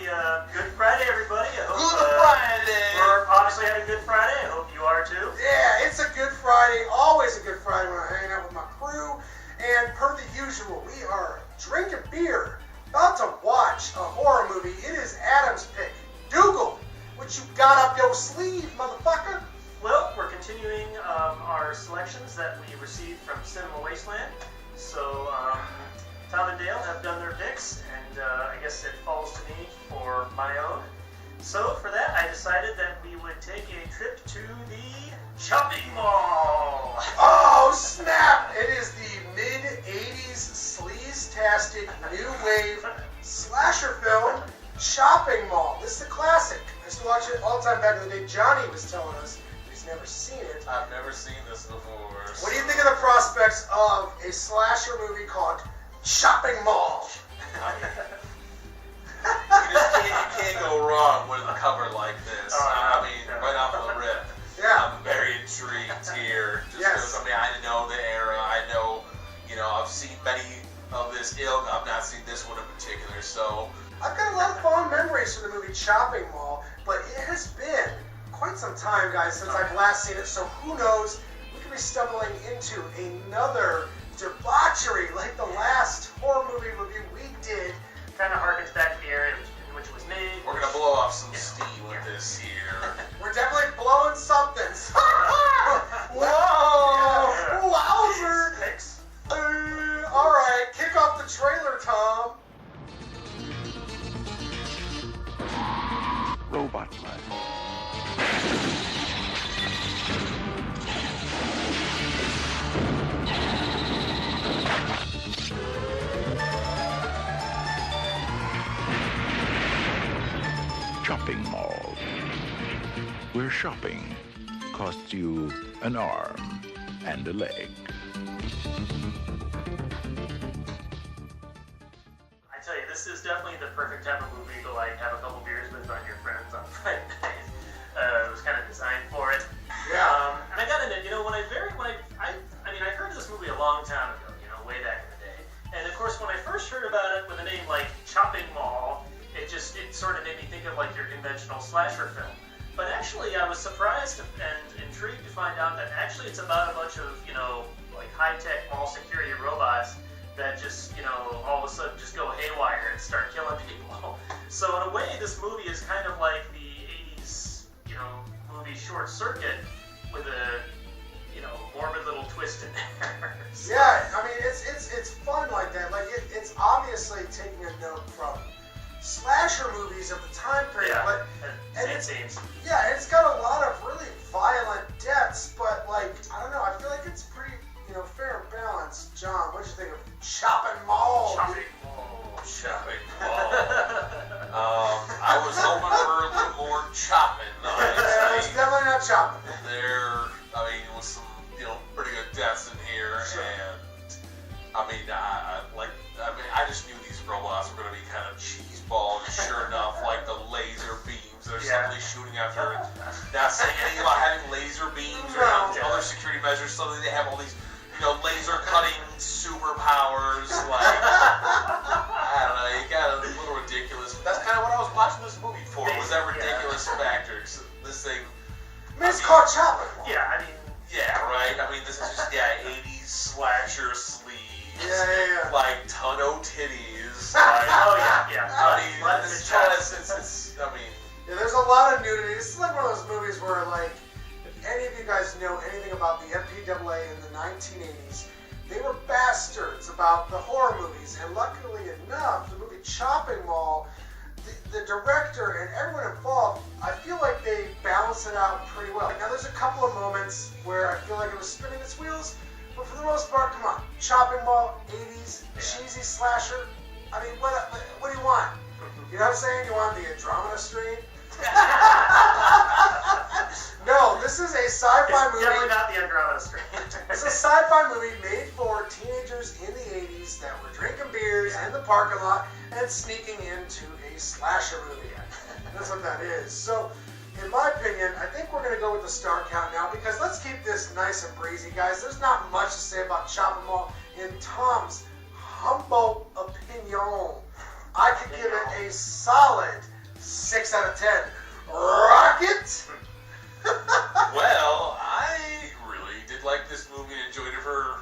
Good Friday, everybody. I hope, Good Friday! We're obviously having Good Friday. I hope you are too. Yeah, it's a Good Friday. Always a Good Friday when I'm hanging out with my crew. And per the usual, we are drinking beer, about to watch a horror movie. It is Adam's pick. Dougal, what you got up your sleeve, motherfucker? Well, we're continuing our selections that we received from Cinema Wasteland. So, Tom and Dale have done their picks, and I guess it falls to me for my own. So, for that, I decided that we would take a trip to the shopping mall. Oh, snap! It is the mid-'80s sleaze-tastic new wave slasher film, Shopping Mall. This is a classic. I used to watch it all the time back in the day. Johnny was telling us he's never seen it. I've never seen this before. What do you think of the prospects of a slasher movie called Shopping Mall? You can't go wrong with a cover like this. I mean, right off the rip. Yeah. I'm very intrigued here. Just Yes. because, I know the era. I know, I've seen many of this ilk. I've not seen this one in particular, so. I've got a lot of fond memories from the movie Shopping Mall, but it has been quite some time, guys, since I've last seen it, so who knows, we could be stumbling into another debauchery like the last horror movie review we did. Kind of harkens back to the area in which it was made. We're gonna blow off some steam with this here. We're definitely blowing something. Whoa! Yeah. Wowzer! Picks. All right, kick off the trailer, Tom. Robot blood. Shopping mall, where shopping costs you an arm and a leg. I tell you, this is definitely the perfect type of movie to have a couple beers with on your friends on Friday night. It was kind of designed for it. Yeah. And I got into it, I heard of this movie a long time ago, way back in the day. And of course, when I first heard about it with a name like Shopping Mall, it sort of made me think of your conventional slasher film. But actually, I was surprised and intrigued to find out that actually it's about a bunch of, high-tech mall security robots that just, all of a sudden just go haywire and start killing people. So in a way, this movie is kind of like the 80s, movie Short Circuit with a, morbid little twist in there. So, Yeah, it's fun like that. It's obviously taking a note from slasher movies of the time period, yeah, but same themes. yeah, it's got a lot of really violent deaths, but I don't know, I feel like it's pretty, fair and balanced. John, what'd you think of Shopping Mall? Shopping Mall. Shopping mall. I was hoping for a little more chopping. Yeah, it's definitely not chopping. With some, pretty good deaths in here, Sure. and I just knew these robots were going to be kind of cheese balls. Sure enough, the laser beams they're suddenly shooting after. Not saying anything about having laser beams or other security measures. Suddenly they have all these, laser cutting superpowers. I don't know, it got a little ridiculous. But that's kind of what I was watching this movie for. Was that ridiculous factor? 'Cause this thing. It's called Shopping Mall. Yeah, Yeah, right. This is just 80s slasher sleeves. Yeah. Ton-o titties. oh yeah. It's kind of, Yeah, there's a lot of nudity. This is one of those movies where, if any of you guys know anything about the MPAA in the 1980s, they were bastards about the horror movies. And luckily enough, the movie Shopping Mall, the director and everyone involved, I feel like they balance it out pretty well. Now, there's a couple of moments where I feel like it was spinning its wheels, but for the most part, come on. Shopping Mall, 80s, cheesy slasher. What do you want? You know what I'm saying? You want the Andromeda Strain? No, this is a sci-fi movie. Definitely not the Andromeda Strain. It's a sci-fi movie made for teenagers in the 80s that were drinking beers in the parking lot and sneaking into a slasher movie. That's what that is. So, in my opinion, I think we're going to go with the star count now because let's keep this nice and breezy, guys. There's not much to say about Shopping Mall. In Tom's humble opinion, I could give it a solid 6 out of 10. Rocket? Well, I really did like this movie and enjoyed it for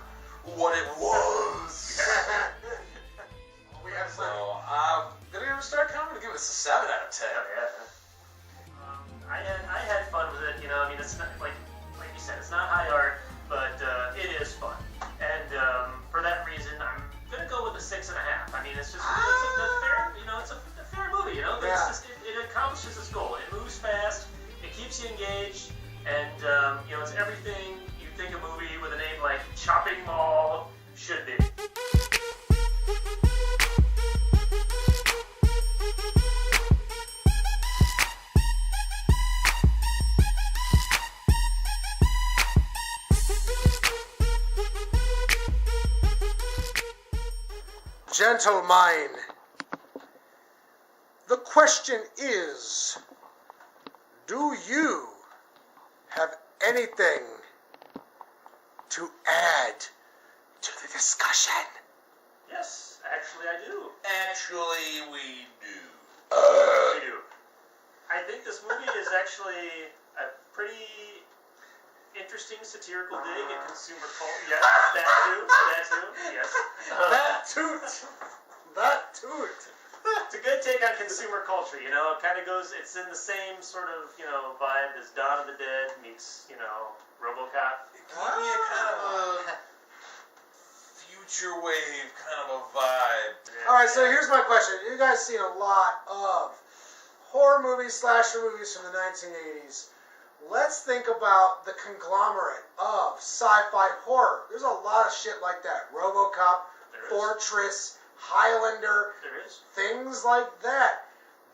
what it was. We have So, I'm gonna start coming to give it a 7 out of 10. I had fun with it. You know, I mean, it's not like you said, it's not high art, but it is fun. And for that reason, I'm gonna go with a 6.5. I mean, it's just it's a fair, you know, it's a fair movie. You know, but it's just, it accomplishes its goal. It moves fast. It keeps you engaged, and you know, it's everything you think a movie with a name like Chopping Mall should be. Gentlemen, the question is, do you have anything to add to the discussion? Yes, actually, I do. Actually, we do. I do. I think this movie is actually a pretty interesting satirical dig at consumer culture. Yes, that too, yes. That toot. It's a good take on consumer culture, you know. It kind of goes, it's in the same sort of, you know, vibe as Dawn of the Dead meets, you know, RoboCop. It gave me a kind of a future wave kind of a vibe. Yeah. Alright, so here's my question. You guys seen a lot of horror movies, slasher movies from the 1980s. Let's think about the conglomerate of sci-fi horror. There's a lot of shit like that. RoboCop, Fortress, Highlander, There is. things like that.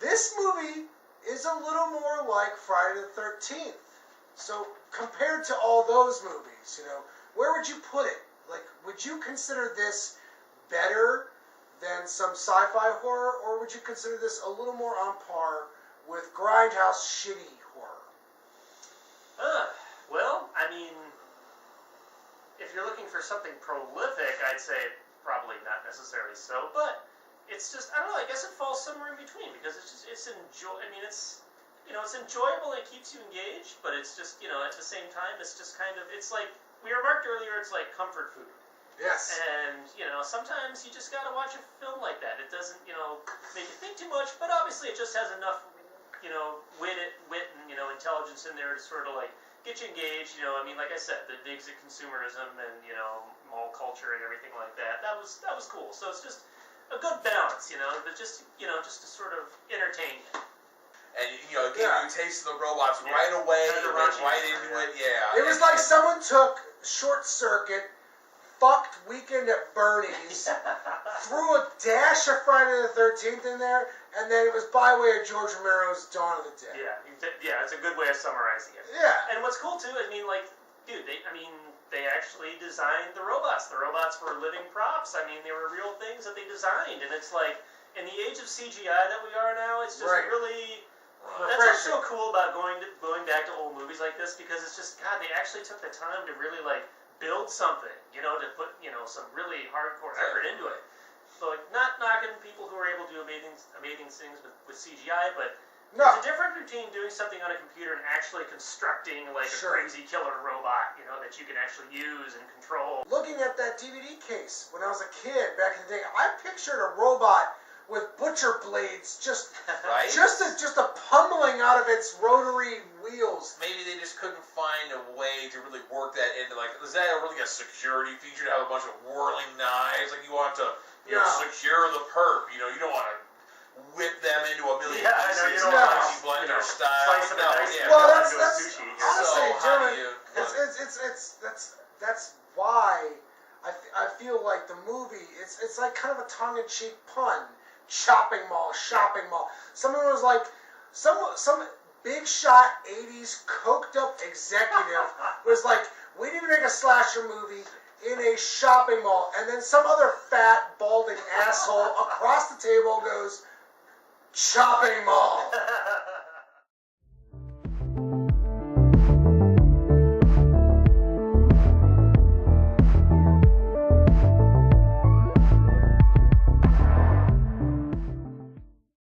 This movie is a little more like Friday the 13th. So compared to all those movies, you know, where would you put it? Like, would you consider this better than some sci-fi horror, or would you consider this a little more on par with grindhouse shitty horror? Well, I mean, if you're looking for something prolific, I'd say probably not necessarily so, but it's just, I don't know, I guess it falls somewhere in between, because it's enjoyable and it keeps you engaged, but it's just, you know, at the same time, it's just kind of, it's like, we remarked earlier, it's like comfort food. Yes. And, you know, sometimes you just gotta watch a film like that. It doesn't, you know, make you think too much, but obviously it just has enough, you know, wit and, you know, intelligence in there to sort of, like, get you engaged, you know. I mean, like I said, the digs at consumerism and, you know, mall culture and everything like that. That was cool. So it's just a good balance, you know, but just to sort of entertain you. And, you know, it gave you a taste of the robots right away, right into it, It was like someone took Short Circuit, fucked Weekend at Bernie's, threw a dash of Friday the 13th in there, and then it was by way of George Romero's Dawn of the Dead. Yeah, it's a good way of summarizing it. Yeah. And what's cool too, I mean, like, dude, they actually designed the robots. The robots were living props. I mean, they were real things that they designed, and it's like, in the age of CGI that we are now, it's just really. That's what's so cool about going back to old movies like this, because it's just, God, they actually took the time to really, like, build something, you know, to put, you know, some really hardcore effort into it. So, like, not knocking people who are able to do amazing things with CGI, but there's a difference between doing something on a computer and actually constructing, like, a crazy killer robot, you know, that you can actually use and control. Looking at that DVD case when I was a kid back in the day, I pictured a robot with butcher blades just a pummeling out of its rotary wheels. Maybe they just couldn't find a way to really work that into, like, is that really a security feature to have a bunch of whirling knives? Like, you want to, you know, secure the perp. You know, you don't want to whip them into a million pieces, you don't want to blender style. Well, that's honestly, that's why I feel like the movie, it's like kind of a tongue-in-cheek pun. Shopping mall. Someone was like, some big shot 80s coked up executive was like, we need to make a slasher movie in a shopping mall. And then some other fat, balding asshole across the table goes, shopping mall.